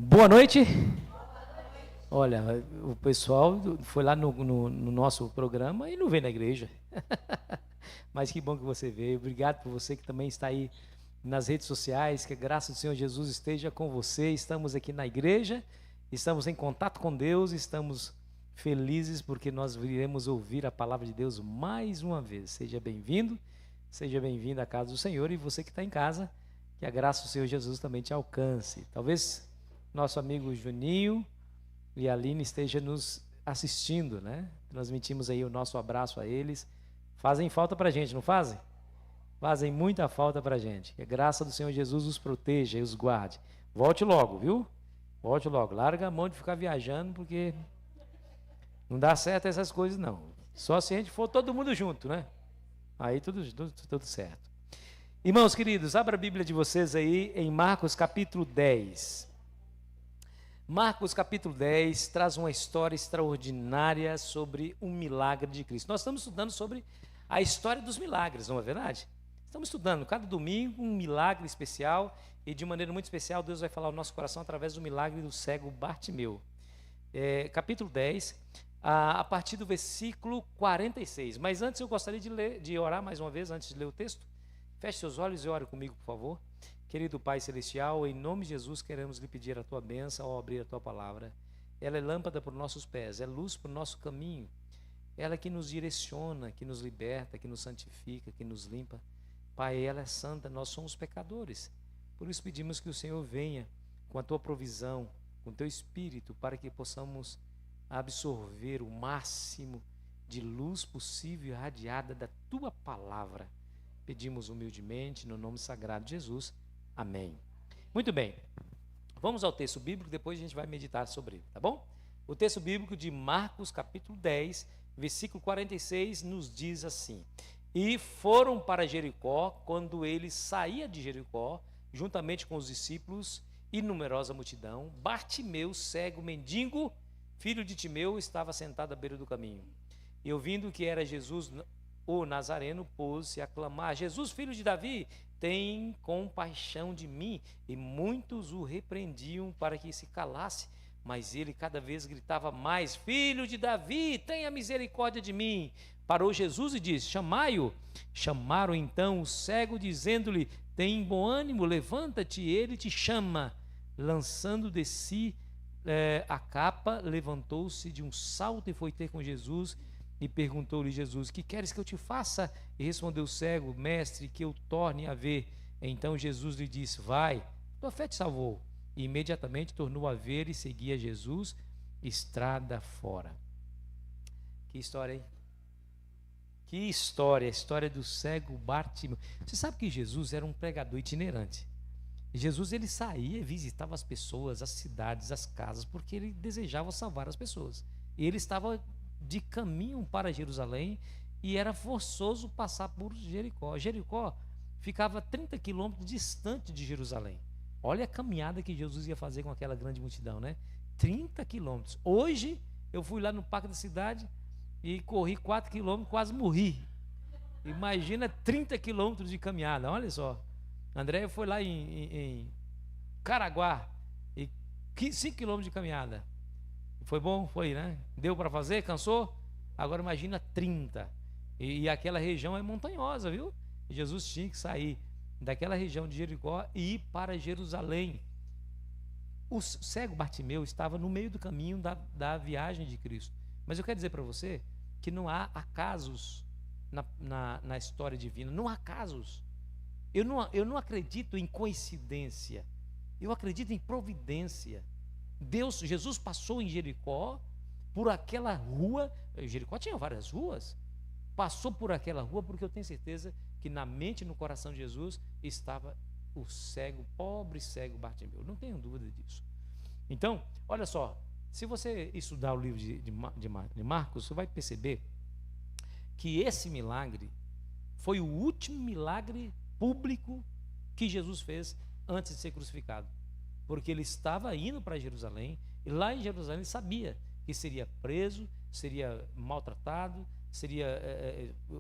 Boa noite. Olha, o pessoal foi lá no nosso programa e não veio na igreja. Mas que bom que você veio. Obrigado por você que também está aí nas redes sociais. Que a graça do Senhor Jesus esteja com você. Estamos aqui na igreja, estamos em contato com Deus, estamos felizes porque nós viremos ouvir a palavra de Deus mais uma vez. Seja bem-vindo, seja bem-vindo à casa do Senhor. E você que está em casa, que a graça do Senhor Jesus também te alcance. Talvez nosso amigo Juninho e a Aline esteja nos assistindo, né? Transmitimos aí o nosso abraço a eles. Fazem falta para a gente, não fazem? Fazem muita falta para a gente. Que a graça do Senhor Jesus os proteja e os guarde. Volte logo, viu? Volte logo. Larga a mão de ficar viajando, porque não dá certo essas coisas, não. Só se a gente for todo mundo junto, né? Aí tudo certo. Irmãos queridos, abra a Bíblia de vocês aí em Marcos capítulo 10. Marcos capítulo 10 traz uma história extraordinária sobre um milagre de Cristo. Nós estamos estudando sobre a história dos milagres, não é verdade? Estamos estudando cada domingo um milagre especial e de maneira muito especial Deus vai falar ao nosso coração através do milagre do cego Bartimeu. Capítulo 10, a partir do versículo 46. Mas antes eu gostaria de orar mais uma vez, antes de ler o texto. Feche seus olhos e ore comigo, por favor. Querido Pai Celestial, em nome de Jesus queremos lhe pedir a Tua bênção ao abrir a Tua palavra. Ela é lâmpada para os nossos pés, é luz para o nosso caminho. Ela é que nos direciona, que nos liberta, que nos santifica, que nos limpa. Pai, ela é santa, nós somos pecadores. Por isso pedimos que o Senhor venha com a Tua provisão, com o Teu Espírito, para que possamos absorver o máximo de luz possível irradiada da Tua palavra. Pedimos humildemente no nome sagrado de Jesus. Amém. Muito bem, vamos ao texto bíblico, depois a gente vai meditar sobre ele, tá bom? O texto bíblico de Marcos capítulo 10, versículo 46 nos diz assim: E foram para Jericó, quando ele saía de Jericó, juntamente com os discípulos e numerosa multidão, Bartimeu, cego, mendigo, filho de Timeu, estava sentado à beira do caminho. E ouvindo que era Jesus o Nazareno, pôs-se a clamar: Jesus, filho de Davi, tem compaixão de mim. E muitos o repreendiam para que se calasse, mas ele cada vez gritava mais: Filho de Davi, tenha misericórdia de mim. Parou Jesus e disse: Chamai-o. Chamaram então o cego, dizendo-lhe: Tem bom ânimo, levanta-te, ele te chama. Lançando de si a capa, levantou-se de um salto e foi ter com Jesus. E perguntou-lhe Jesus: Que queres que eu te faça? E respondeu o cego: Mestre, que eu torne a ver. Então Jesus lhe disse: Vai, tua fé te salvou. E imediatamente tornou a ver e seguia Jesus estrada fora. Que história, hein? Que história, a história do cego Bartimeu. Você sabe que Jesus era um pregador itinerante. Jesus, ele saía e visitava as pessoas, as cidades, as casas, porque ele desejava salvar as pessoas. E ele estava de caminho para Jerusalém e era forçoso passar por Jericó. Jericó ficava 30 quilômetros distante de Jerusalém. Olha a caminhada que Jesus ia fazer com aquela grande multidão, né? 30 quilômetros. Hoje eu fui lá no Parque da Cidade e corri 4 quilômetros, quase morri. Imagina 30 quilômetros de caminhada, olha só. André foi lá em Caraguá e 5 quilômetros de caminhada. Foi bom? Foi, né? Deu para fazer? Cansou? Agora imagina 30. E aquela região é montanhosa, viu? Jesus tinha que sair daquela região de Jericó e ir para Jerusalém. O cego Bartimeu estava no meio do caminho da viagem de Cristo. Mas eu quero dizer para você que não há acasos na história divina. Não há acasos. Eu não acredito em coincidência. Eu acredito em providência. Jesus passou em Jericó, por aquela rua. Jericó tinha várias ruas. Passou por aquela rua porque eu tenho certeza que na mente e no coração de Jesus estava o cego, pobre cego Bartimeu. Não tenho dúvida disso. Então, olha só, se você estudar o livro de Marcos, você vai perceber que esse milagre foi o último milagre público que Jesus fez antes de ser crucificado. Porque ele estava indo para Jerusalém, e lá em Jerusalém ele sabia que seria preso, seria maltratado,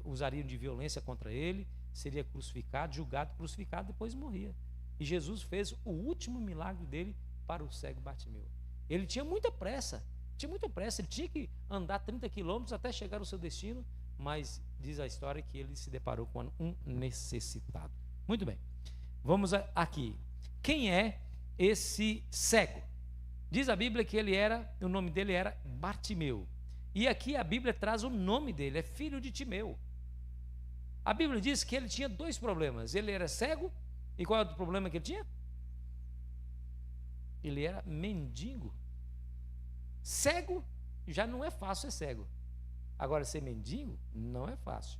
usariam de violência contra ele, seria crucificado, julgado, crucificado, depois morria. E Jesus fez o último milagre dele para o cego Bartimeu. Ele tinha muita pressa, ele tinha que andar 30 quilômetros até chegar ao seu destino, mas diz a história que ele se deparou com um necessitado. Muito bem, vamos aqui. Quem é esse cego? Diz a Bíblia que o nome dele era Bartimeu. E aqui a Bíblia traz o nome dele, é filho de Timeu. A Bíblia diz que ele tinha dois problemas. Ele era cego, e qual era o problema que ele tinha? Ele era mendigo. Cego já não é fácil ser cego. Agora, ser mendigo não é fácil.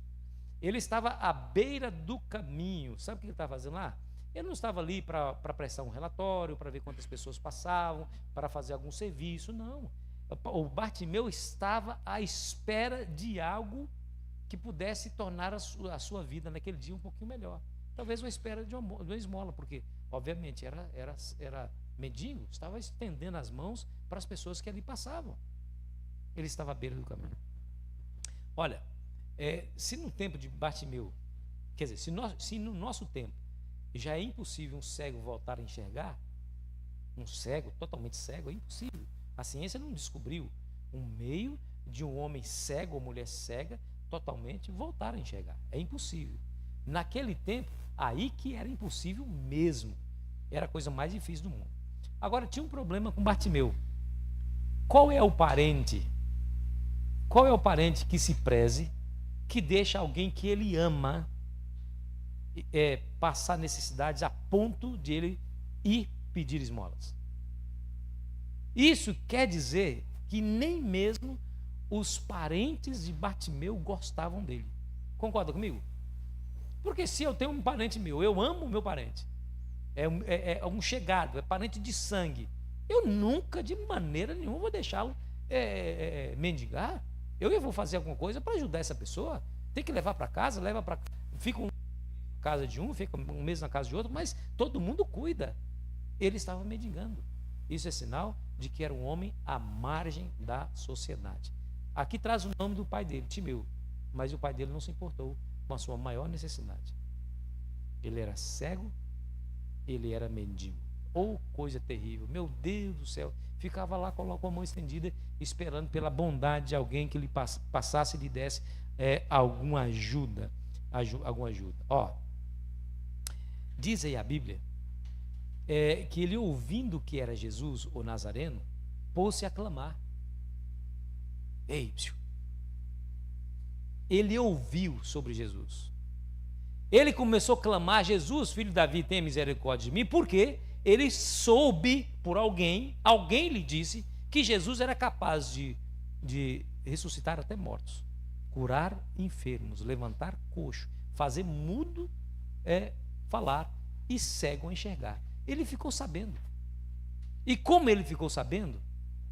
Ele estava à beira do caminho. Sabe o que ele estava fazendo lá? Ele não estava ali para prestar um relatório, para ver quantas pessoas passavam, para fazer algum serviço, não. O Bartimeu estava à espera de algo que pudesse tornar a sua vida naquele dia um pouquinho melhor. Talvez uma espera de uma esmola, porque, obviamente, era mendigo, estava estendendo as mãos para as pessoas que ali passavam. Ele estava à beira do caminho. Olha, se no tempo de Bartimeu, quer dizer, se no nosso tempo já é impossível um cego voltar a enxergar, um cego, totalmente cego, é impossível. A ciência não descobriu um meio de um homem cego ou mulher cega totalmente voltar a enxergar. É impossível. Naquele tempo, aí que era impossível mesmo. Era a coisa mais difícil do mundo. Agora, tinha um problema com Bartimeu. Qual é o parente? Qual é o parente que se preze, que deixa alguém que ele ama passar necessidades a ponto de ele ir pedir esmolas? Isso quer dizer que nem mesmo os parentes de Bartimeu gostavam dele. Concorda comigo? Porque se eu tenho um parente meu, eu amo o meu parente, é um chegado, é parente de sangue, eu nunca, de maneira nenhuma, vou deixá-lo mendigar. Eu vou fazer alguma coisa para ajudar essa pessoa. Tem que levar para casa, fica na casa de um, fica um mês na casa de outro, mas todo mundo cuida. Ele estava mendigando. Isso é sinal de que era um homem à margem da sociedade. Aqui traz o nome do pai dele, Timeu, mas o pai dele não se importou com a sua maior necessidade. Ele era cego, ele era mendigo. Oh, coisa terrível, meu Deus do céu. Ficava lá com a mão estendida, esperando pela bondade de alguém que lhe passasse e lhe desse alguma ajuda. Ó, diz aí a Bíblia que ele, ouvindo que era Jesus, o Nazareno, pôs-se a clamar. Ei, ele ouviu sobre Jesus. Ele começou a clamar: Jesus, filho de Davi, tenha misericórdia de mim, porque ele soube por alguém lhe disse que Jesus era capaz de ressuscitar até mortos, curar enfermos, levantar coxo, fazer mudo falar e cego enxergar. Ele ficou sabendo. E como ele ficou sabendo,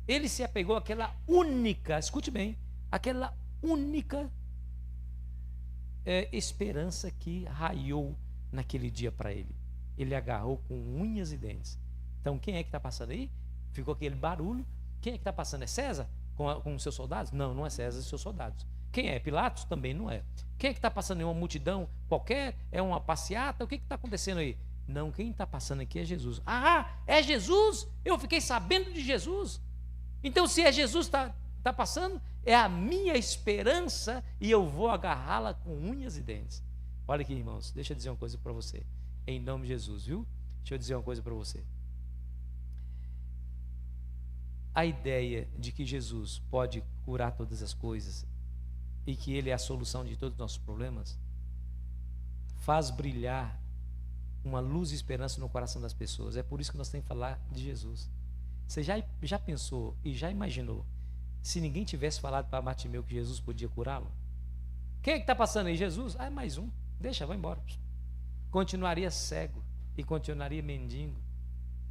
ele se apegou àquela única, escute bem, aquela única esperança que raiou naquele dia para ele. Ele agarrou com unhas e dentes. Então, quem é que está passando aí? Ficou aquele barulho. Quem é que está passando? É César com os seus soldados? Não, não é César e seus soldados. Quem é? Pilatos? Também não é. Quem é que está passando em uma multidão qualquer? É uma passeata? O que está acontecendo aí? Não, quem está passando aqui é Jesus. Ah, é Jesus? Eu fiquei sabendo de Jesus. Então, se é Jesus está passando, é a minha esperança e eu vou agarrá-la com unhas e dentes. Olha aqui, irmãos, deixa eu dizer uma coisa para você. Em nome de Jesus, viu? Deixa eu dizer uma coisa para você. A ideia de que Jesus pode curar todas as coisas e que Ele é a solução de todos os nossos problemas faz brilhar uma luz de esperança no coração das pessoas. É por isso que nós temos que falar de Jesus. Você já pensou e já imaginou se ninguém tivesse falado para Bartimeu que Jesus podia curá-lo? Quem é que está passando aí? Jesus? Ah, é mais um. Deixa, vai embora. Continuaria cego e continuaria mendigo.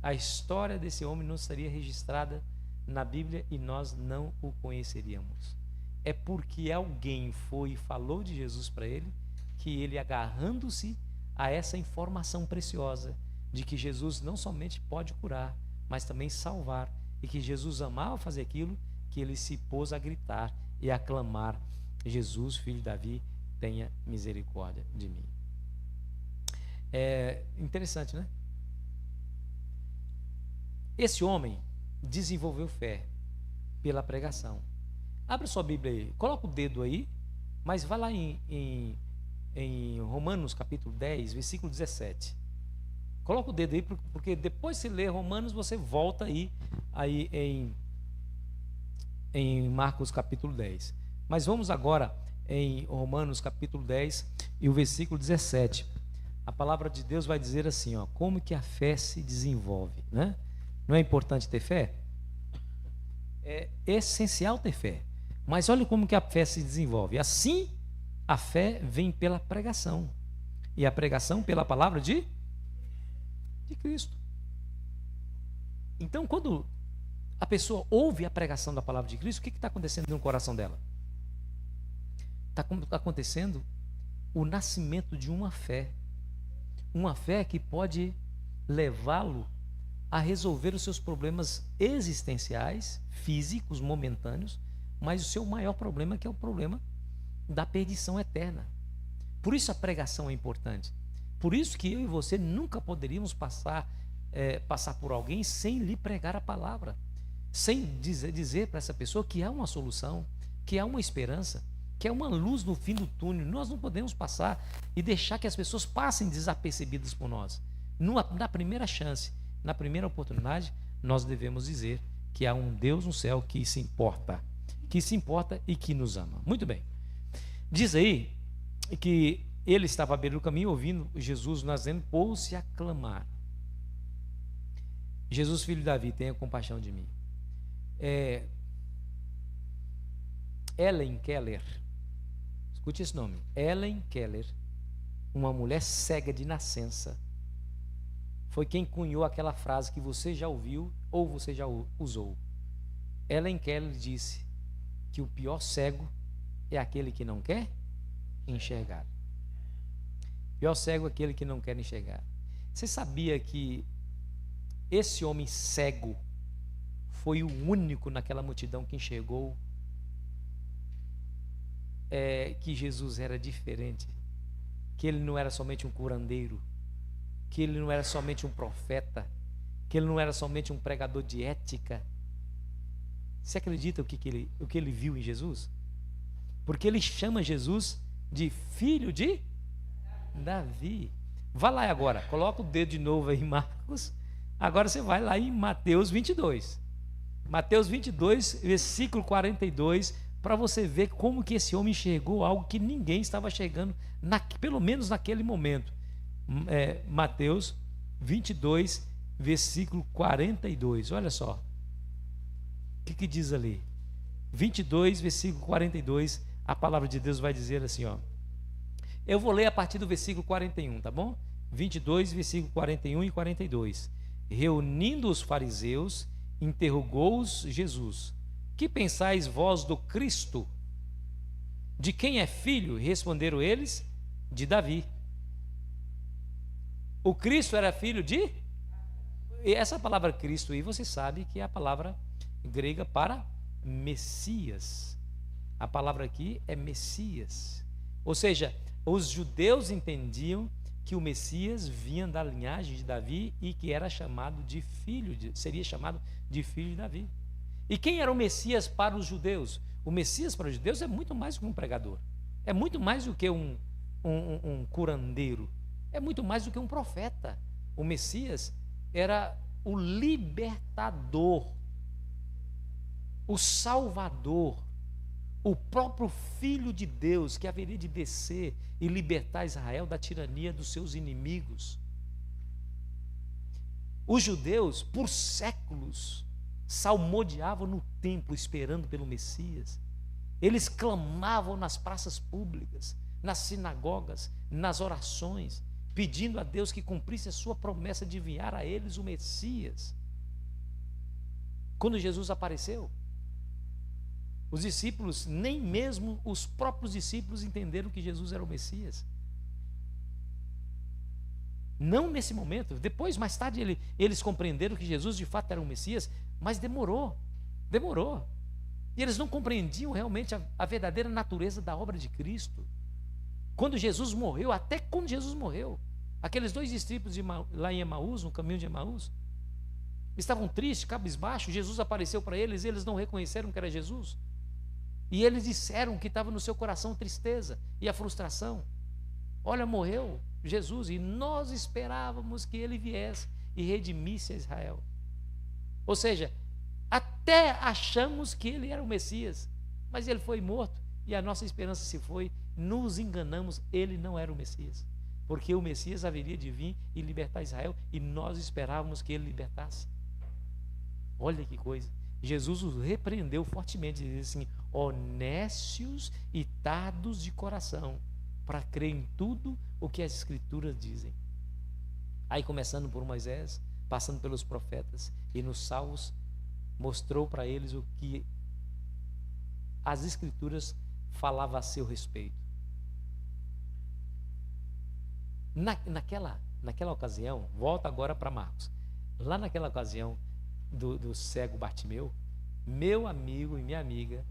A história desse homem não estaria registrada na Bíblia e nós não o conheceríamos. É porque alguém foi e falou de Jesus para ele, que ele, agarrando-se a essa informação preciosa de que Jesus não somente pode curar, mas também salvar, e que Jesus amava fazer aquilo, que ele se pôs a gritar e a clamar: Jesus, filho de Davi, tenha misericórdia de mim. É interessante, né? Esse homem desenvolveu fé pela pregação. Abre sua Bíblia aí, coloca o dedo aí, mas vai lá em Romanos capítulo 10, versículo 17. Coloca o dedo aí, porque depois se ler Romanos, você volta aí em Marcos capítulo 10. Mas vamos agora em Romanos capítulo 10 e o versículo 17. A palavra de Deus vai dizer assim, ó, como que a fé se desenvolve, né? Não é importante ter fé? É essencial ter fé. Mas olha como que a fé se desenvolve. Assim, a fé vem pela pregação. E a pregação pela palavra de Cristo. Então, quando a pessoa ouve a pregação da palavra de Cristo, o que está acontecendo no coração dela? Está acontecendo o nascimento de uma fé que pode levá-lo a resolver os seus problemas existenciais, físicos, momentâneos, mas o seu maior problema, que é o problema da perdição eterna. Por isso a pregação é importante. Por isso que eu e você nunca poderíamos passar por alguém sem lhe pregar a palavra, sem dizer para essa pessoa que há uma solução, que há uma esperança, que é uma luz no fim do túnel. Nós não podemos passar e deixar que as pessoas passem desapercebidas por nós. Na primeira chance, na primeira oportunidade, nós devemos dizer que há um Deus no céu que se importa e que nos ama. Muito bem. Diz aí que ele estava à beira do caminho, ouvindo Jesus Nazareno, pôs-se a clamar: Jesus, filho de Davi, tenha compaixão de mim. Helen Keller, escute esse nome, Helen Keller, uma mulher cega de nascença, foi quem cunhou aquela frase que você já ouviu ou você já usou. Helen Keller disse que o pior cego é aquele que não quer enxergar. O pior cego é aquele que não quer enxergar. Você sabia que esse homem cego foi o único naquela multidão que enxergou que Jesus era diferente, que ele não era somente um curandeiro, que ele não era somente um profeta, que ele não era somente um pregador de ética? Você acredita o que ele viu em Jesus? Porque ele chama Jesus de filho de Davi. Vá lá agora, coloca o dedo de novo aí em Marcos. Agora você vai lá em Mateus 22. Mateus 22, versículo 42, para você ver como que esse homem enxergou algo que ninguém estava enxergando, pelo menos naquele momento. Mateus 22, versículo 42, olha só. O que diz ali? 22, versículo 42, a palavra de Deus vai dizer assim, ó. Eu vou ler a partir do versículo 41, tá bom? 22, versículo 41 e 42. Reunindo os fariseus, interrogou-os Jesus: que pensais vós do Cristo? De quem é filho? Responderam eles: de Davi. O Cristo era filho de? E essa palavra Cristo aí, você sabe que é a palavra grega para Messias. A palavra aqui é Messias. Ou seja, os judeus entendiam que o Messias vinha da linhagem de Davi e que era chamado de seria chamado de filho de Davi. E quem era o Messias para os judeus? O Messias para os judeus é muito mais do que um pregador, é muito mais do que um curandeiro, é muito mais do que um profeta. O Messias era o libertador, o salvador, o próprio Filho de Deus que haveria de descer e libertar Israel da tirania dos seus inimigos. Os judeus, por séculos, salmodiavam no templo esperando pelo Messias. Eles clamavam nas praças públicas, nas sinagogas, nas orações, pedindo a Deus que cumprisse a sua promessa de enviar a eles o Messias. Quando Jesus apareceu, os discípulos, nem mesmo os próprios discípulos entenderam que Jesus era o Messias. Não nesse momento. Depois, mais tarde, eles compreenderam que Jesus de fato era o Messias, mas demorou. E eles não compreendiam realmente a verdadeira natureza da obra de Cristo. Quando Jesus morreu, até quando Jesus morreu, aqueles dois discípulos lá em Emaús, no caminho de Emaús, estavam tristes, cabisbaixos. Jesus apareceu para eles e eles não reconheceram que era Jesus. E eles disseram que estava no seu coração tristeza e a frustração. Olha, morreu Jesus e nós esperávamos que ele viesse e redimisse a Israel. Ou seja, até achamos que ele era o Messias, mas ele foi morto e a nossa esperança se foi. Nos enganamos, ele não era o Messias, porque o Messias haveria de vir e libertar Israel e nós esperávamos que ele libertasse. Olha que coisa. Jesus os repreendeu fortemente, disse assim: ó nécios e tardos de coração, para crer em tudo o que as Escrituras dizem. Aí, começando por Moisés, passando pelos profetas e nos Salmos, mostrou para eles o que as Escrituras falavam a seu respeito. Naquela ocasião, volta agora para Marcos, lá naquela ocasião do cego Bartimeu, meu amigo e minha amiga,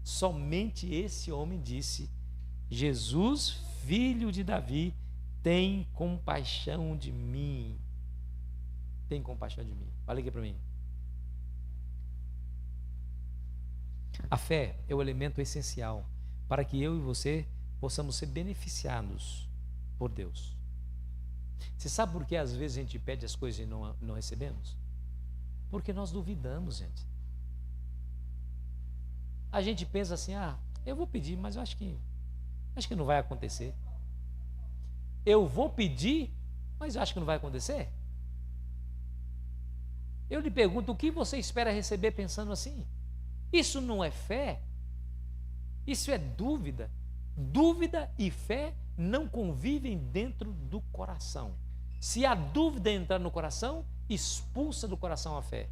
somente esse homem disse: Jesus, filho de Davi, tem compaixão de mim. Tem compaixão de mim. Fala aqui para mim. A fé é o elemento essencial para que eu e você possamos ser beneficiados por Deus. Você sabe por que às vezes a gente pede as coisas e não recebemos? Porque nós duvidamos, gente. A gente pensa assim: eu vou pedir, mas eu acho que não vai acontecer. Eu vou pedir, mas eu acho que não vai acontecer. Eu lhe pergunto, o que você espera receber pensando assim? Isso não é fé? Isso é dúvida. Dúvida e fé não convivem dentro do coração. Se a dúvida entrar no coração, expulsa do coração a fé.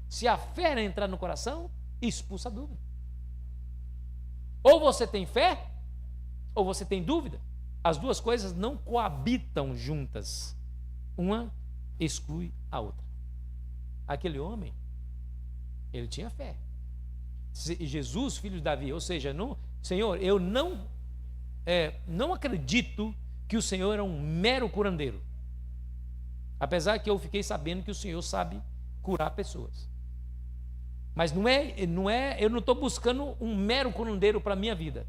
Se a fé entrar no coração, expulsa a dúvida. Ou você tem fé, ou você tem dúvida. As duas coisas não coabitam juntas. Uma exclui a outra. Aquele homem, ele tinha fé. Jesus, filho de Davi, ou seja, Senhor, eu não acredito que o Senhor é um mero curandeiro. Apesar que eu fiquei sabendo que o Senhor sabe curar pessoas. Mas eu não estou buscando um mero curandeiro para a minha vida.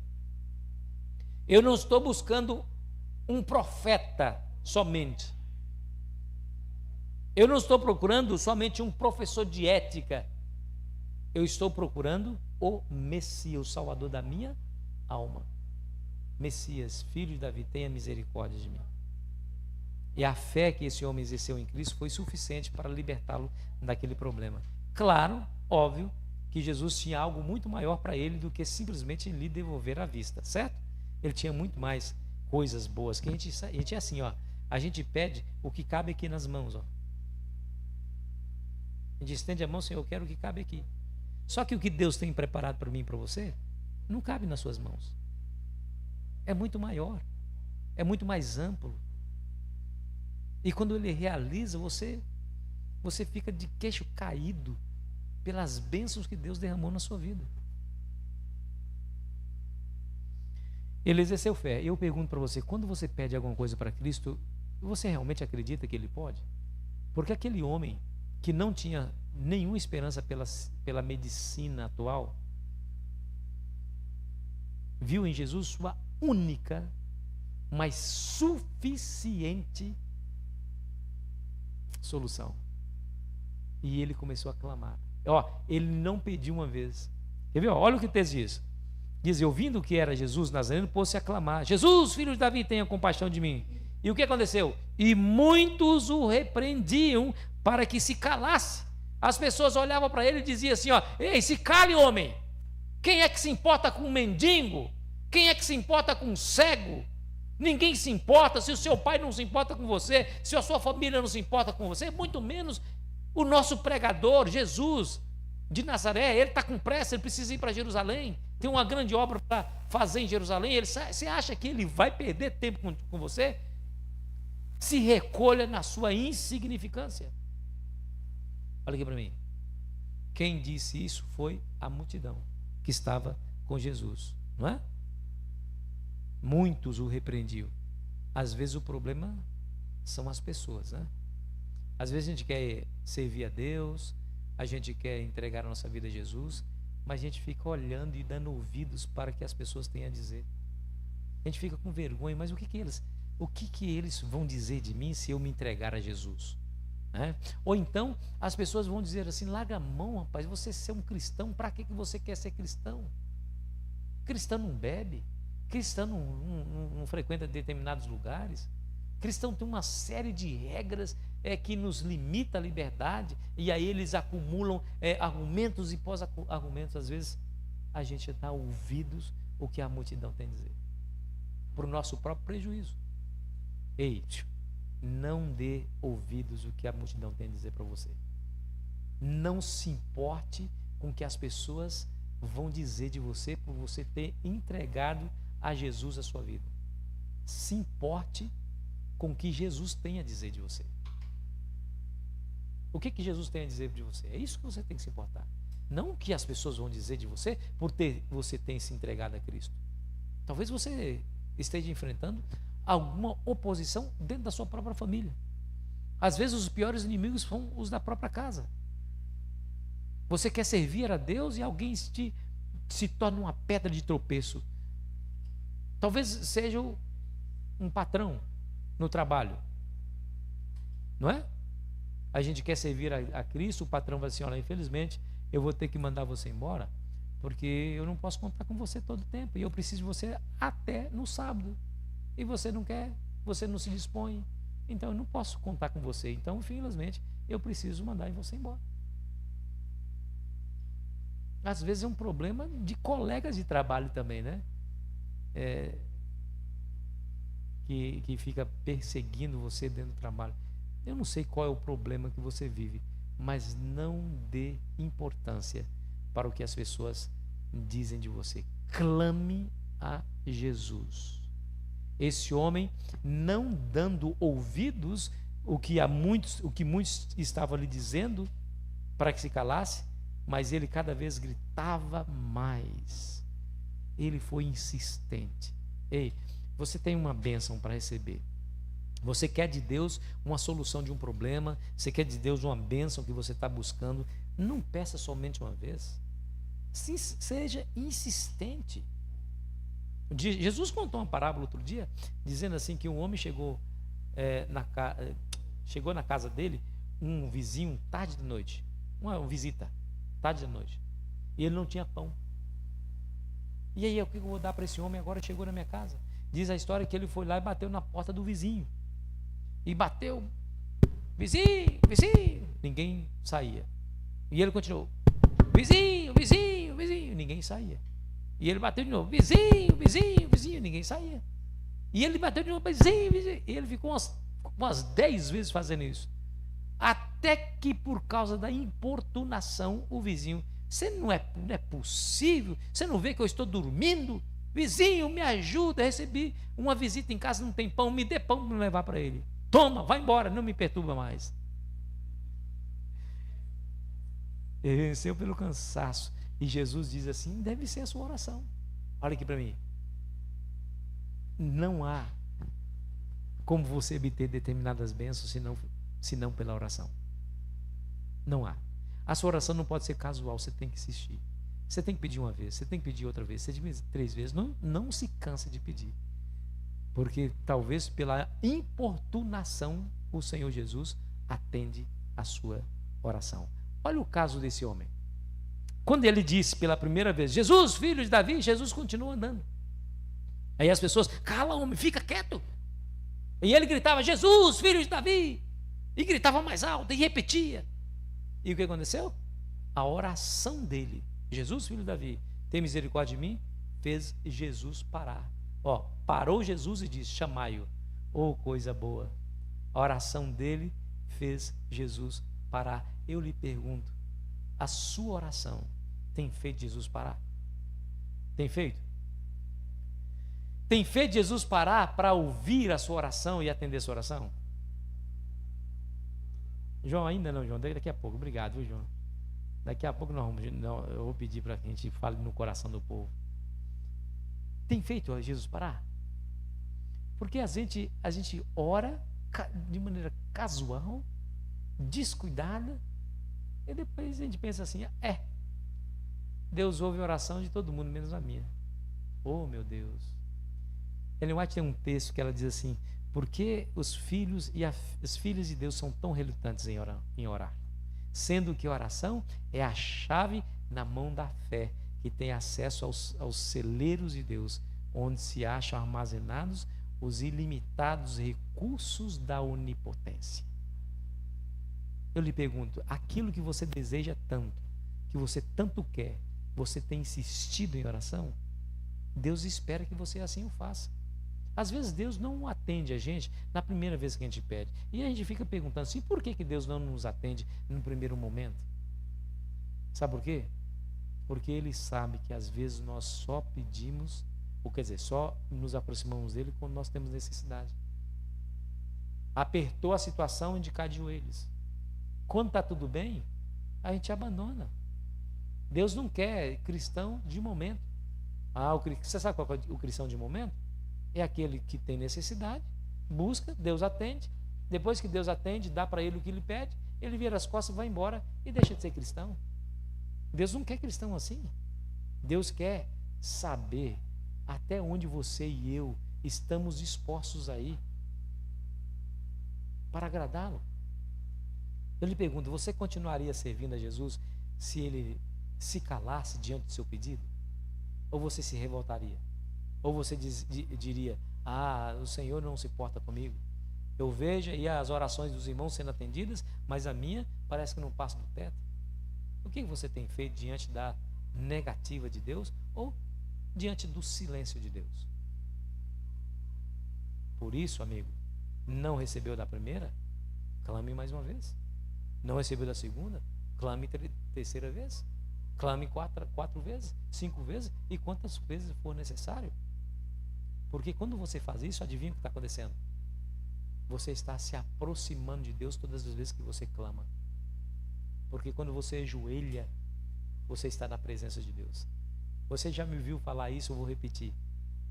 Eu não estou buscando um profeta somente. Eu não estou procurando somente um professor de ética. Eu estou procurando o Messias, o Salvador da minha alma. Messias, filho de Davi, tenha misericórdia de mim. E a fé que esse homem exerceu em Cristo foi suficiente para libertá-lo daquele problema. Claro, óbvio, que Jesus tinha algo muito maior para ele do que simplesmente lhe devolver a vista, certo? Ele tinha muito mais coisas boas, que a gente é assim, ó, a gente pede o que cabe aqui nas mãos, ó. A gente estende a mão: Senhor, eu quero o que cabe aqui. Só que o que Deus tem preparado para mim e para você, não cabe nas suas mãos. É muito maior, é muito mais amplo. E quando Ele realiza, você fica de queixo caído pelas bênçãos que Deus derramou na sua vida. Ele exerceu fé. Eu pergunto para você, quando você pede alguma coisa para Cristo, você realmente acredita que Ele pode? Porque aquele homem que não tinha nenhuma esperança pela medicina atual, viu em Jesus sua única, mas suficiente solução. E ele começou a clamar. Ele não pediu uma vez. Quer ver? Olha o que o texto diz. Diz: ouvindo que era Jesus Nazareno, pôs-se a clamar: Jesus, filho de Davi, tenha compaixão de mim. E o que aconteceu? E muitos o repreendiam para que se calasse. As pessoas olhavam para ele e diziam assim: ei, se cale, homem. Quem é que se importa com um mendigo? Quem é que se importa com um cego? Ninguém se importa. Se o seu pai não se importa com você, se a sua família não se importa com você, muito menos o nosso pregador, Jesus de Nazaré. Ele está com pressa, ele precisa ir para Jerusalém, tem uma grande obra para fazer em Jerusalém. Você acha que ele vai perder tempo com você? Se recolha na sua insignificância. Olha aqui para mim. Quem disse isso foi a multidão que estava com Jesus, não é? Muitos o repreendiam. Às vezes o problema são as pessoas, né? Às vezes a gente quer servir a Deus, a gente quer entregar a nossa vida a Jesus, mas a gente fica olhando e dando ouvidos para o que as pessoas têm a dizer. A gente fica com vergonha, mas o que eles vão dizer de mim se eu me entregar a Jesus? Né? Ou então as pessoas vão dizer assim: larga a mão, rapaz, você ser um cristão, para que você quer ser cristão? Cristão não bebe, cristão não frequenta determinados lugares, cristão tem uma série de regras que nos limita a liberdade, e aí eles acumulam argumentos e pós-argumentos. Às vezes a gente dá ouvidos o que a multidão tem a dizer, para o nosso próprio prejuízo. Ei, não dê ouvidos o que a multidão tem a dizer para você. Não se importe com o que as pessoas vão dizer de você por você ter entregado a Jesus a sua vida. Se importe com o que Jesus tem a dizer de você. O que Jesus tem a dizer de você? É isso que você tem que se importar. Não o que as pessoas vão dizer de você por você ter se entregado a Cristo. Talvez você esteja enfrentando alguma oposição dentro da sua própria família. Às vezes os piores inimigos são os da própria casa. Você quer servir a Deus e alguém se torna uma pedra de tropeço. Talvez seja um patrão no trabalho, não é? A gente quer servir a Cristo, o patrão vai assim: olha, infelizmente eu vou ter que mandar você embora, porque eu não posso contar com você todo o tempo, e eu preciso de você até no sábado, e você não quer, você não se dispõe, então eu não posso contar com você, então infelizmente eu preciso mandar você embora. Às vezes é um problema de colegas de trabalho também, né? Que fica perseguindo você dentro do trabalho. Eu não sei qual é o problema que você vive, mas não dê importância para o que as pessoas dizem de você. Clame a Jesus. Esse homem, não dando ouvidos o que muitos estavam lhe dizendo para que se calasse, mas ele cada vez gritava mais. Ele foi insistente. Ei, você tem uma bênção para receber. Você quer de Deus uma solução de um problema, você quer de Deus uma bênção que você está buscando, não peça somente uma vez. Seja insistente. Jesus contou uma parábola outro dia, dizendo assim que um homem chegou na casa dele, um vizinho, tarde da noite, uma visita, tarde da noite, e ele não tinha pão. E aí, o que eu vou dar para esse homem agora? Chegou na minha casa. Diz a história que ele foi lá e bateu na porta do vizinho. E bateu, vizinho, vizinho, ninguém saía. E ele continuou, vizinho, vizinho, vizinho, ninguém saía. E ele bateu de novo, vizinho, vizinho, vizinho, ninguém saía. E ele bateu de novo, vizinho, vizinho. E ele ficou umas 10 vezes fazendo isso. Até que, por causa da importunação, o vizinho: você não é possível, você não vê que eu estou dormindo? Vizinho, me ajuda, recebi uma visita em casa, não tem pão, me dê pão para me levar para ele. Toma, vai embora, não me perturba mais. Ele venceu pelo cansaço. E Jesus diz assim: deve ser a sua oração. Olha aqui para mim. Não há como você obter determinadas bênçãos senão pela oração. Não há. A sua oração não pode ser casual, você tem que insistir. Você tem que pedir uma vez, você tem que pedir outra vez, você tem que pedir 3 vezes. Não se canse de pedir. Porque talvez pela importunação o Senhor Jesus atende a sua oração. Olha o caso desse homem. Quando ele disse pela primeira vez: Jesus, filho de Davi, Jesus continua andando. Aí as pessoas: cala, homem, fica quieto. E ele gritava: Jesus, filho de Davi. E gritava mais alto e repetia. E o que aconteceu? A oração dele: Jesus, filho de Davi, tem misericórdia de mim, fez Jesus parar. Parou Jesus e disse: chamai-o. Coisa boa. A oração dele fez Jesus parar. Eu lhe pergunto: a sua oração tem feito Jesus parar? Tem feito? Tem feito Jesus parar para ouvir a sua oração e atender a sua oração? João, ainda não, João, daqui a pouco. Obrigado, viu, João? Daqui a pouco eu vou pedir para que a gente fale no coração do povo. Tem feito Jesus parar? Porque a gente ora de maneira casual, descuidada, e depois a gente pensa assim, Deus ouve a oração de todo mundo, menos a minha. Oh, meu Deus. Ellen White tem um texto que ela diz assim, por que os filhos de Deus são tão relutantes em orar? Sendo que a oração é a chave na mão da fé, que tem acesso aos celeiros de Deus, onde se acham armazenados os ilimitados recursos da onipotência. Eu lhe pergunto, aquilo que você deseja tanto, que você tanto quer, você tem insistido em oração? Deus espera que você assim o faça. Às vezes Deus não atende a gente na primeira vez que a gente pede. E a gente fica perguntando assim, por que Deus não nos atende no primeiro momento? Sabe por quê? Porque Ele sabe que às vezes nós só pedimos, ou quer dizer, só nos aproximamos dEle quando nós temos necessidade. Apertou a situação e de cá de joelhos. Quando está tudo bem, a gente abandona. Deus não quer cristão de momento. Você sabe qual é o cristão de momento? É aquele que tem necessidade, busca, Deus atende. Depois que Deus atende, dá para ele o que ele pede, ele vira as costas, vai embora e deixa de ser cristão. Deus não quer cristão assim. Deus quer saber até onde você e eu estamos dispostos a ir para agradá-lo. Eu lhe pergunto, você continuaria servindo a Jesus se ele se calasse diante do seu pedido? Ou você se revoltaria? Ou você diria, o Senhor não se importa comigo? Eu vejo aí as orações dos irmãos sendo atendidas, mas a minha parece que não passa do teto. O que você tem feito diante da negativa de Deus ou diante do silêncio de Deus? Por isso, amigo, não recebeu da primeira? Clame mais uma vez. Não recebeu da segunda? Clame terceira vez. Clame quatro vezes, 5 vezes e quantas vezes for necessário. Porque quando você faz isso, adivinha o que está acontecendo? Você está se aproximando de Deus todas as vezes que você clama. Porque quando você ajoelha, você está na presença de Deus. Você já me viu falar isso, eu vou repetir.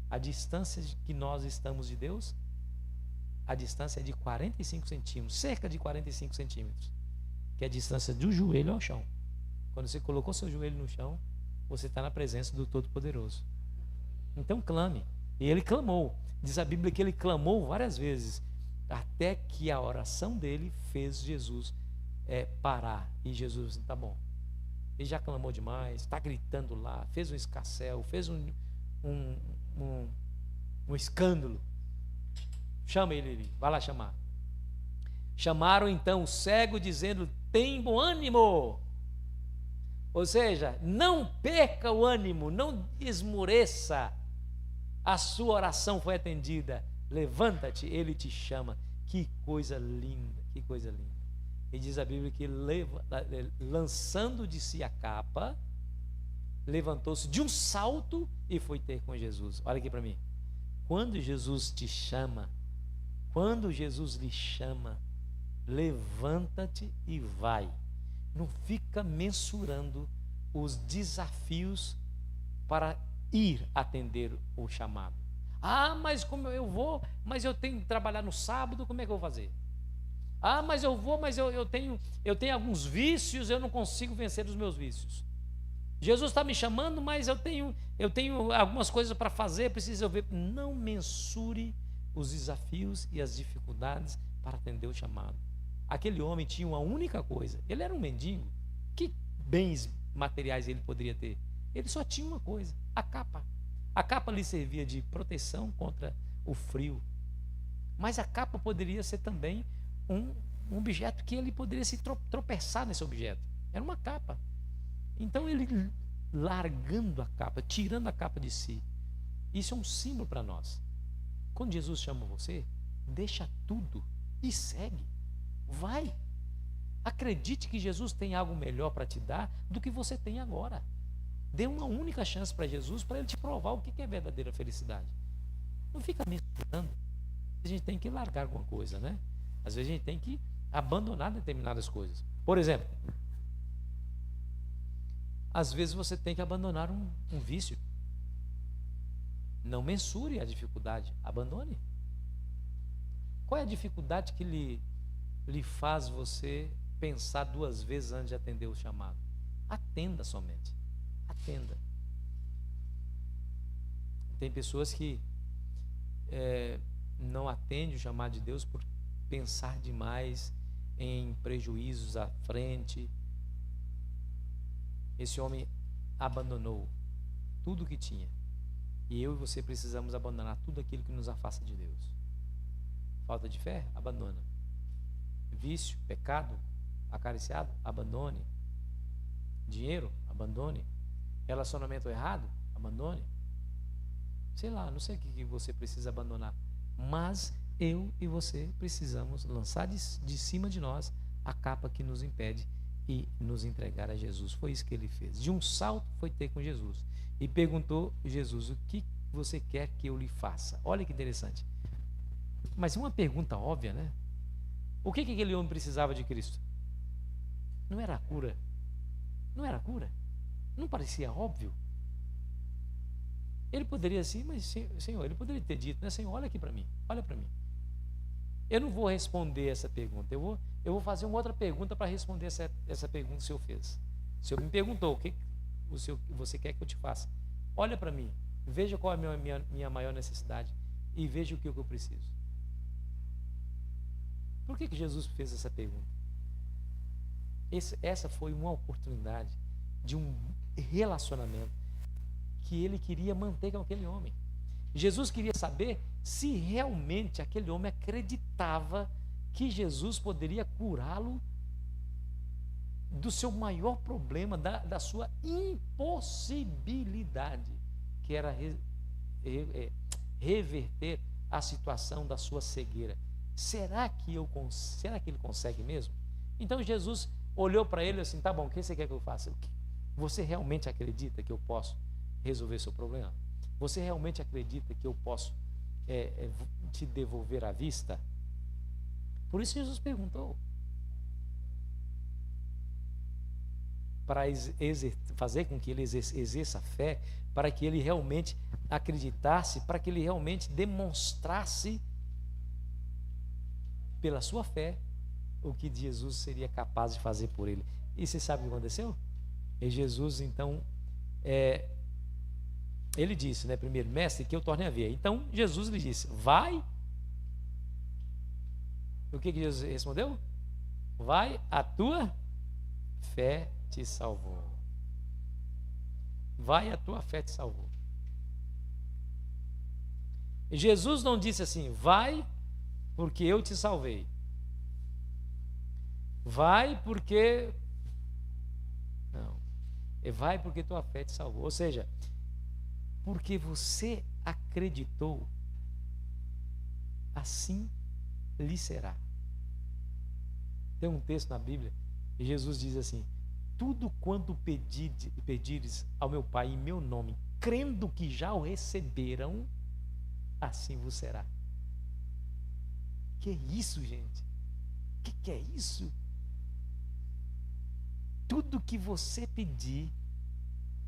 A distância que nós estamos de Deus, a distância é de 45 centímetros, cerca de 45 centímetros. Que é a distância do joelho ao chão. Quando você colocou seu joelho no chão, você está na presença do Todo-Poderoso. Então clame. E ele clamou. Diz a Bíblia que ele clamou várias vezes, até que a oração dele fez Jesus parar. E Jesus disse, tá bom. Ele já clamou demais, está gritando lá, fez um escarcéu, fez um escândalo. Chama ele, vai lá chamar. Chamaram então o cego, dizendo, tem bom ânimo. Ou seja, não perca o ânimo, não esmoreça. A sua oração foi atendida. Levanta-te, ele te chama. Que coisa linda, que coisa linda. E diz a Bíblia que lançando de si a capa, levantou-se de um salto e foi ter com Jesus. Olha aqui para mim. Quando Jesus te chama, quando Jesus lhe chama, levanta-te e vai. Não fica mensurando os desafios para ir atender o chamado. Mas como eu vou, mas eu tenho que trabalhar no sábado, como é que eu vou fazer? Mas eu vou, mas eu tenho alguns vícios, eu não consigo vencer os meus vícios. Jesus está me chamando, mas eu tenho algumas coisas para fazer, preciso ver. Não mensure os desafios e as dificuldades para atender o chamado. Aquele homem tinha uma única coisa, ele era um mendigo. Que bens materiais ele poderia ter? Ele só tinha uma coisa, a capa. A capa lhe servia de proteção contra o frio. Mas a capa poderia ser também um objeto que ele poderia se tropeçar nesse objeto. Era uma capa. Então ele largando a capa, tirando a capa de si. Isso é um símbolo para nós. Quando Jesus chama você, deixa tudo e segue. Vai. Acredite que Jesus tem algo melhor para te dar do que você tem agora. Dê uma única chance para Jesus, para ele te provar o que é verdadeira felicidade. Não fica misturando. A gente tem que largar alguma coisa, né? Às vezes a gente tem que abandonar determinadas coisas. Por exemplo, às vezes você tem que abandonar um vício. Não mensure a dificuldade, abandone. Qual é a dificuldade que lhe lhe faz você pensar 2 vezes antes de atender o chamado. Atenda somente. Atenda. Tem pessoas que não atendem o chamado de Deus por pensar demais em prejuízos à frente. Esse homem abandonou tudo o que tinha. E eu e você precisamos abandonar tudo aquilo que nos afasta de Deus. Falta de fé? Abandona. Vício, pecado, acariciado? Abandone. Dinheiro? Abandone. Relacionamento errado? Abandone. Sei lá, não sei o que você precisa abandonar. Mas eu e você precisamos lançar de cima de nós a capa que nos impede e nos entregar a Jesus. Foi isso que ele fez. De um salto foi ter com Jesus. E perguntou a Jesus: o que você quer que eu lhe faça? Olha que interessante. Mas uma pergunta óbvia, né? O que aquele homem precisava de Cristo? Não era a cura? Não era a cura? Não parecia óbvio? Ele poderia assim, mas Senhor, ele poderia ter dito, né? Senhor, olha aqui para mim, olha para mim. Eu não vou responder essa pergunta, eu vou fazer uma outra pergunta para responder essa pergunta que o Senhor fez. O Senhor me perguntou, o que você quer que eu te faça? Olha para mim, veja qual é a minha maior necessidade e veja o que eu preciso. Por que Jesus fez essa pergunta? Essa foi uma oportunidade de um relacionamento que ele queria manter com aquele homem. Jesus queria saber se realmente aquele homem acreditava que Jesus poderia curá-lo do seu maior problema, da sua impossibilidade, que era reverter a situação da sua cegueira. Será que ele consegue mesmo? Então Jesus olhou para ele assim: tá bom, o que você quer que eu faça? Você realmente acredita que eu posso resolver seu problema? Você realmente acredita que eu posso te devolver a vista? Por isso Jesus perguntou, para fazer com que ele exerça fé, para que ele realmente acreditasse, para que ele realmente demonstrasse pela sua fé o que Jesus seria capaz de fazer por ele. E você sabe o que aconteceu? E Jesus então ele disse, né, primeiro: mestre, que eu torne a ver. Então Jesus lhe disse: vai. O que Jesus respondeu? Vai, a tua fé te salvou. Vai, a tua fé te salvou. Jesus não disse assim: vai porque eu te salvei. Vai porque... Não. Vai porque tua fé te salvou. Ou seja, porque você acreditou, assim lhe será. Tem um texto na Bíblia e Jesus diz assim: tudo quanto pedires ao meu Pai em meu nome, crendo que já o receberam, assim vos será. Que é isso, gente? Que é isso? Tudo que você pedir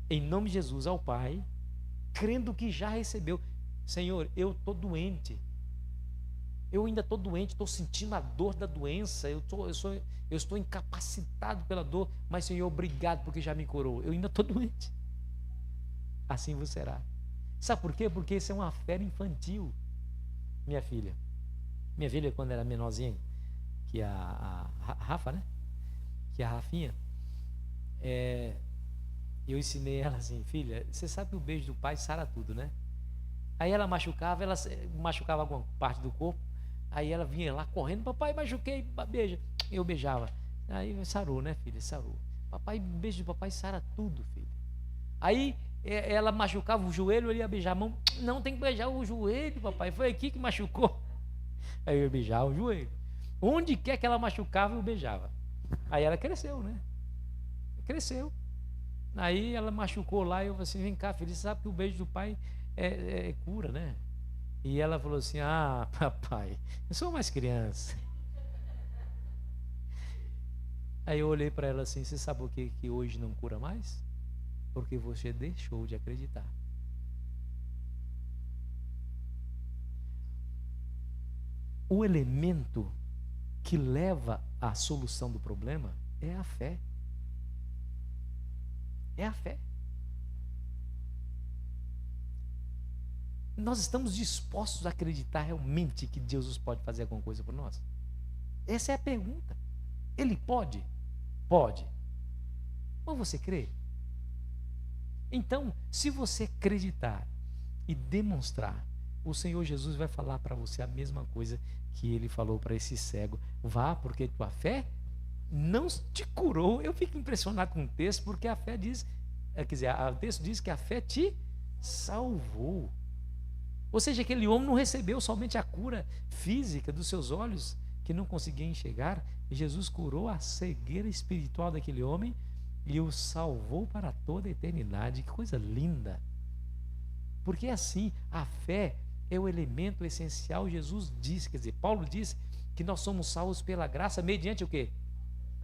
em nome de Jesus ao Pai, crendo que já recebeu. Senhor, eu estou doente. Eu ainda estou doente, estou sentindo a dor da doença, eu estou incapacitado pela dor, mas Senhor, obrigado porque já me curou. Eu ainda estou doente. Assim vos será. Sabe por quê? Porque isso é uma fé infantil. Minha filha, quando era menorzinha, que a Rafa, né? Que a Rafinha, eu ensinei ela assim: filha, você sabe que o beijo do pai sara tudo, né? Aí ela machucava alguma parte do corpo, aí ela vinha lá correndo: papai, machuquei, beija. Eu beijava. Aí sarou, né, filha? Sarou. Papai, beijo do papai sara tudo, filha. Aí ela machucava o joelho, ele ia beijar a mão. Não, tem que beijar o joelho, papai. Foi aqui que machucou. Aí eu ia beijar o joelho. Onde quer que ela machucava, eu beijava. Aí ela cresceu, né? Cresceu. Aí ela machucou lá e eu falei assim: vem cá, filha, você sabe que o beijo do pai é cura, né? E ela falou assim: ah, papai, eu sou mais criança. Aí eu olhei para ela assim: você sabe o que hoje não cura mais? Porque você deixou de acreditar. O elemento que leva à solução do problema é a fé. É a fé. Nós estamos dispostos a acreditar realmente que Jesus pode fazer alguma coisa por nós? Essa é a pergunta. Ele pode? Pode. Mas você crê? Então, se você acreditar e demonstrar, o Senhor Jesus vai falar para você a mesma coisa que ele falou para esse cego. Vá, porque tua fé não te curou. Eu fico impressionado com o texto, porque a fé diz, quer dizer, o texto diz que a fé te salvou. Ou seja, aquele homem não recebeu somente a cura física dos seus olhos, que não conseguia enxergar. Jesus curou a cegueira espiritual daquele homem e o salvou para toda a eternidade. Que coisa linda! Porque assim, a fé é o elemento essencial. Jesus disse, quer dizer, Paulo disse que nós somos salvos pela graça mediante o quê?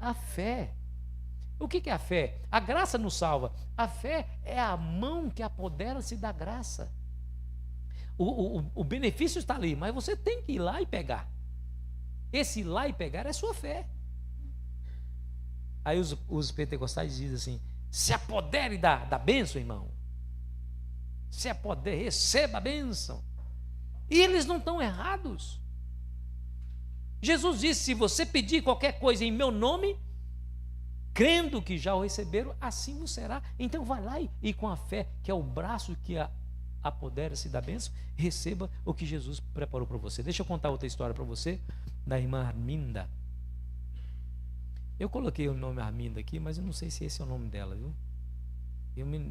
A fé. O que é a fé? A graça nos salva. A fé é a mão que apodera-se da graça. O benefício está ali, mas você tem que ir lá e pegar. Esse ir lá e pegar é sua fé. Aí os pentecostais dizem assim: se apodere da bênção, irmão. Se apodere, receba a bênção. E eles não estão errados. Jesus disse: se você pedir qualquer coisa em meu nome, crendo que já o receberam, assim o será. Então vai lá e com a fé, que é o braço que apodera-se da bênção, receba o que Jesus preparou para você. Deixa eu contar outra história para você, da irmã Arminda. Eu coloquei o nome Arminda aqui, mas eu não sei se esse é o nome dela, viu?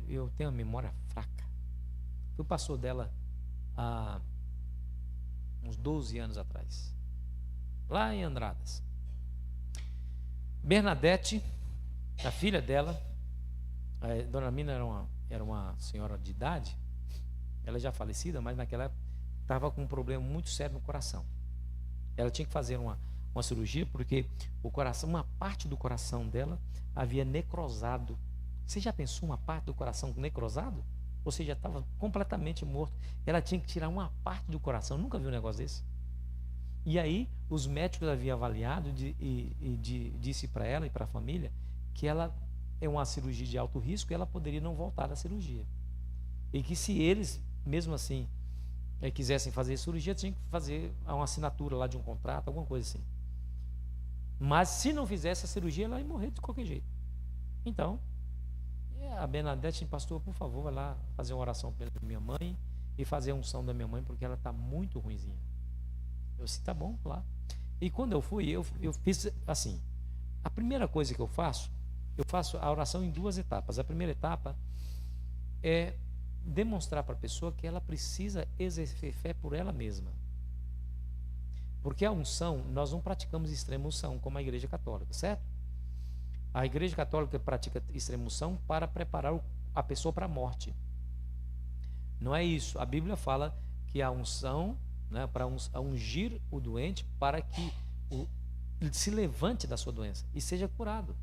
Eu tenho a memória fraca. Fui pastor dela há uns 12 anos atrás, lá em Andradas. Bernadette, a filha dela, a dona Arminda era uma senhora de idade, ela já falecida, mas naquela época estava com um problema muito sério no coração. Ela tinha que fazer uma cirurgia, porque o coração, uma parte do coração dela havia necrosado. Você já pensou uma parte do coração necrosado? Ou seja, estava completamente morto. Ela tinha que tirar uma parte do coração. Nunca viu um negócio desse? E aí, os médicos haviam avaliado e disse para ela e para a família que ela é uma cirurgia de alto risco e ela poderia não voltar da cirurgia. E que se eles, mesmo assim, quisessem fazer cirurgia, tinham que fazer uma assinatura lá de um contrato, alguma coisa assim. Mas se não fizesse a cirurgia, ela ia morrer de qualquer jeito. Então, a Bernadette disse: pastor, por favor, vai lá fazer uma oração pela minha mãe e fazer a unção da minha mãe, porque ela está muito ruinzinha. Eu disse: tá bom, lá. E quando eu fui, eu fiz assim. A primeira coisa que eu faço a oração em duas etapas. A primeira etapa é demonstrar para a pessoa que ela precisa exercer fé por ela mesma. Porque a unção, nós não praticamos extrema unção como a Igreja Católica, certo? A Igreja Católica pratica extrema unção para preparar a pessoa para a morte. Não é isso. A Bíblia fala que a unção, né, para ungir o doente para que ele se levante da sua doença e seja curado.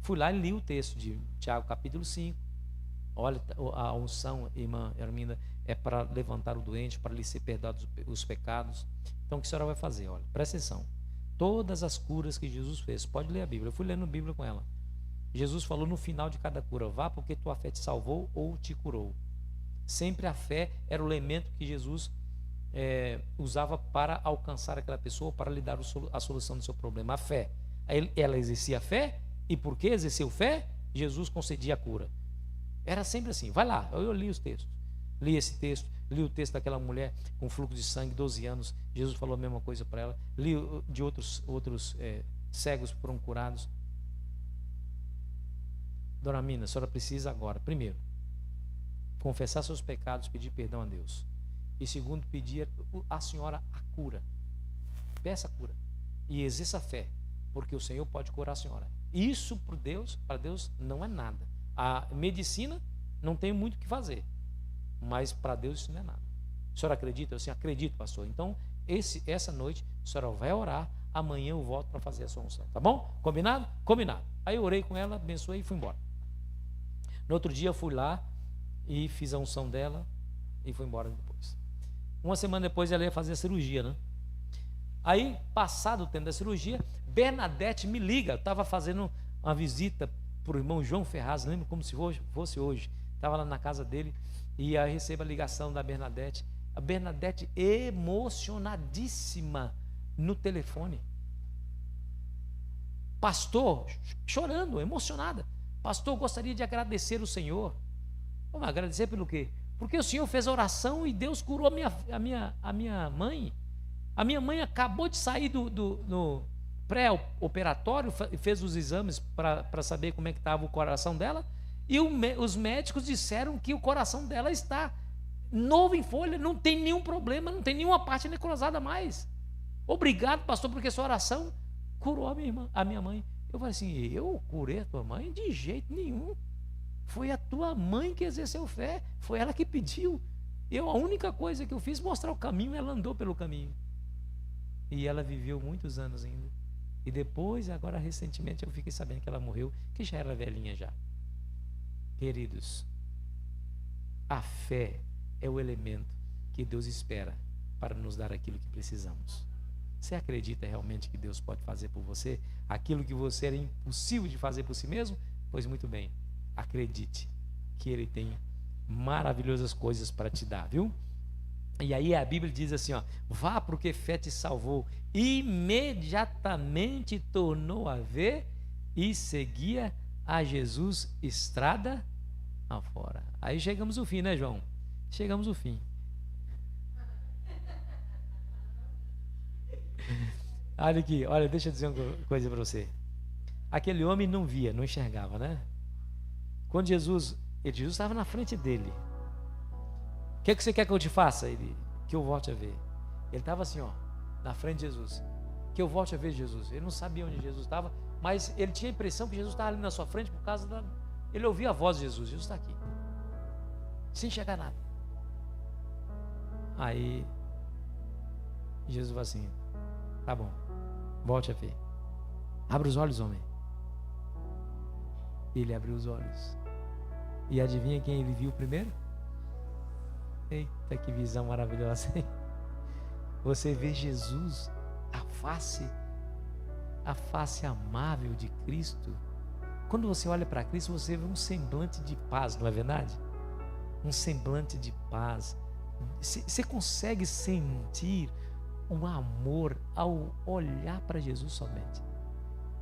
Fui lá e li o texto de Tiago capítulo 5. Olha, a unção, irmã Arminda, é para levantar o doente, para lhe ser perdoados os pecados. Então, o que a senhora vai fazer? Olha, presta atenção. Todas as curas que Jesus fez, pode ler a Bíblia. Eu fui lendo a Bíblia com ela. Jesus falou no final de cada cura: vá porque tua fé te salvou ou te curou. Sempre a fé era o elemento que Jesus usava para alcançar aquela pessoa, para lhe dar a solução do seu problema. A fé. Ela exercia a fé, e porque exerceu fé, Jesus concedia a cura. Era sempre assim. Vai lá, eu li os textos. Li esse texto, li o texto daquela mulher com fluxo de sangue, 12 anos. Jesus falou a mesma coisa para ela. Li de outros cegos foram curados. Dona Mina, a senhora precisa agora, primeiro, confessar seus pecados, pedir perdão a Deus. E segundo, pedir a senhora a cura. Peça a cura. E exerça a fé, porque o Senhor pode curar a senhora. Isso para Deus não é nada. A medicina não tem muito o que fazer, mas para Deus isso não é nada. A senhora acredita? Eu sim, acredito, pastor. Então, essa noite, a senhora vai orar. Amanhã eu volto para fazer a sua unção. Tá bom? Combinado? Combinado. Aí eu orei com ela, abençoei e fui embora. No outro dia eu fui lá e fiz a unção dela e fui embora depois. Uma semana depois ela ia fazer a cirurgia, né? Aí, passado o tempo da cirurgia, Bernadette me liga. Eu estava fazendo uma visita para o irmão João Ferraz, lembro como se fosse hoje. Estava lá na casa dele e aí recebo a ligação da Bernadette. A Bernadette emocionadíssima no telefone. Pastor, chorando, emocionada. Pastor, gostaria de agradecer o Senhor. Vamos agradecer pelo quê? Porque o Senhor fez a oração e Deus curou a minha mãe. A minha mãe acabou de sair do pré-operatório, fez os exames para saber como é que estava o coração dela, e os médicos disseram que o coração dela está novo em folha, não tem nenhum problema, não tem nenhuma parte necrosada mais. Obrigado, pastor, porque sua oração curou a minha mãe. Eu falei assim, eu curei a tua mãe? De jeito nenhum. Foi a tua mãe que exerceu fé, foi ela que pediu. A única coisa que eu fiz mostrar o caminho, ela andou pelo caminho. E ela viveu muitos anos ainda. E depois, agora recentemente, eu fiquei sabendo que ela morreu, que já era velhinha já. Queridos, a fé é o elemento que Deus espera para nos dar aquilo que precisamos. Você acredita realmente que Deus pode fazer por você aquilo que você era impossível de fazer por si mesmo? Pois muito bem, acredite que Ele tem maravilhosas coisas para te dar, viu? E aí a Bíblia diz assim, ó, vá porque fé te salvou. Imediatamente tornou a ver e seguia a Jesus estrada afora. Aí chegamos ao fim, né, João? Chegamos ao fim. Olha aqui, olha, deixa eu dizer uma coisa para você. Aquele homem não via, não enxergava, né? Quando Jesus estava na frente dele. O que você quer que eu te faça? Que eu volte a ver. Ele estava assim, ó, na frente de Jesus. Que eu volte a ver Jesus. Ele não sabia onde Jesus estava, mas ele tinha a impressão que Jesus estava ali na sua frente por causa da... Ele ouvia a voz de Jesus. Jesus está aqui. Sem enxergar nada. Aí, Jesus falou assim, tá bom, volte a ver. Abre os olhos, homem. Ele abriu os olhos. E adivinha quem ele viu primeiro? Eita, que visão maravilhosa, hein? Você vê Jesus, a face amável de Cristo. Quando você olha para Cristo, você vê um semblante de paz, não é verdade? Um semblante de paz. Você consegue sentir um amor ao olhar para Jesus somente.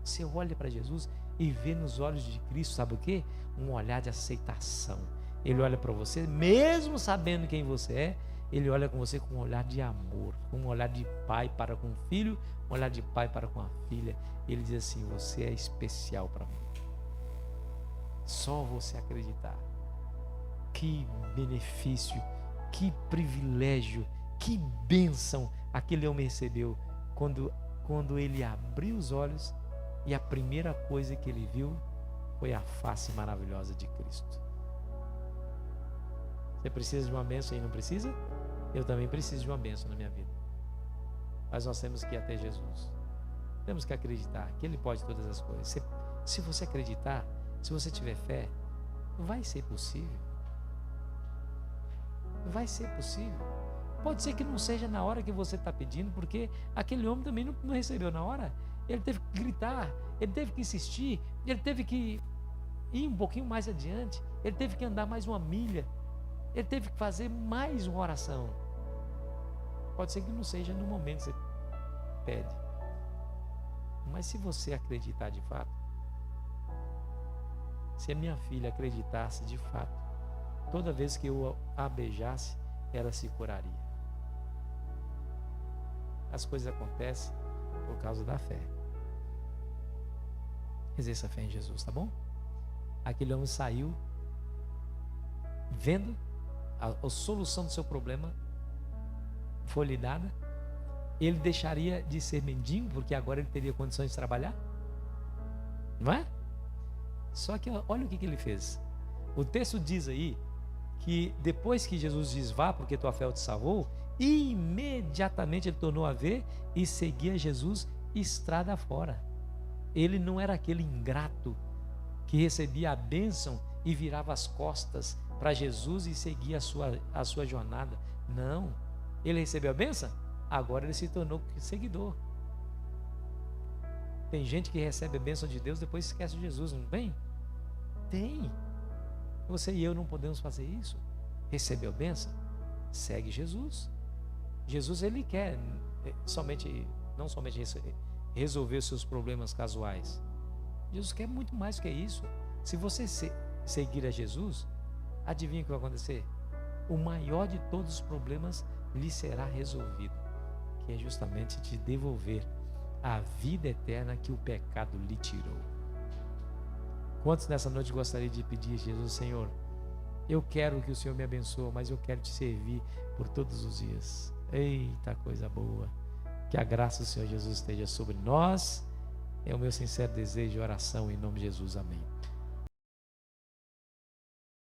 Você olha para Jesus e vê nos olhos de Cristo, sabe o quê? Um olhar de aceitação. Ele olha para você, mesmo sabendo quem você é, ele olha com você com um olhar de amor, com um olhar de pai para com o filho, um olhar de pai para com a filha. Ele diz assim, você é especial para mim. Só você acreditar. Que benefício, que privilégio, que bênção aquele homem recebeu quando ele abriu os olhos e a primeira coisa que ele viu foi a face maravilhosa de Cristo. Você precisa de uma bênção e não precisa? Eu também preciso de uma bênção na minha vida. Mas nós temos que ir até Jesus. Temos que acreditar que Ele pode todas as coisas. Se você acreditar, se você tiver fé, vai ser possível. Vai ser possível. Pode ser que não seja na hora que você está pedindo, porque aquele homem também não recebeu na hora. Ele teve que gritar, ele teve que insistir, ele teve que ir um pouquinho mais adiante, ele teve que andar mais uma milha, ele teve que fazer mais uma oração. Pode ser que não seja no momento que você pede, mas se você acreditar de fato, se a minha filha acreditasse de fato, toda vez que eu a beijasse, ela se curaria. As coisas acontecem por causa da fé. Exerça a fé em Jesus, tá bom? Aquele homem saiu vendo a solução do seu problema foi lhe dada. Ele deixaria de ser mendigo porque agora ele teria condições de trabalhar, não é? Só que olha o que ele fez. O texto diz aí que depois que Jesus diz vá porque tua fé te salvou, imediatamente ele tornou a ver e seguia Jesus estrada fora. Ele não era aquele ingrato que recebia a bênção e virava as costas para Jesus e seguia a sua jornada. Não. Ele recebeu a bênção? Agora ele se tornou seguidor. Tem gente que recebe a bênção de Deus, depois esquece de Jesus, não tem? Tem. Você e eu não podemos fazer isso. Recebeu a bênção? Segue Jesus. Jesus, ele quer não somente resolver os seus problemas casuais. Jesus quer muito mais do que isso. Se você seguir a Jesus, adivinha o que vai acontecer? O maior de todos os problemas lhe será resolvido, que é justamente te devolver a vida eterna que o pecado lhe tirou. Quantos nessa noite gostariam de pedir a Jesus: Senhor, eu quero que o Senhor me abençoe, mas eu quero te servir por todos os dias. Eita, coisa boa. Que a graça do Senhor Jesus esteja sobre nós. É o meu sincero desejo e oração em nome de Jesus. Amém.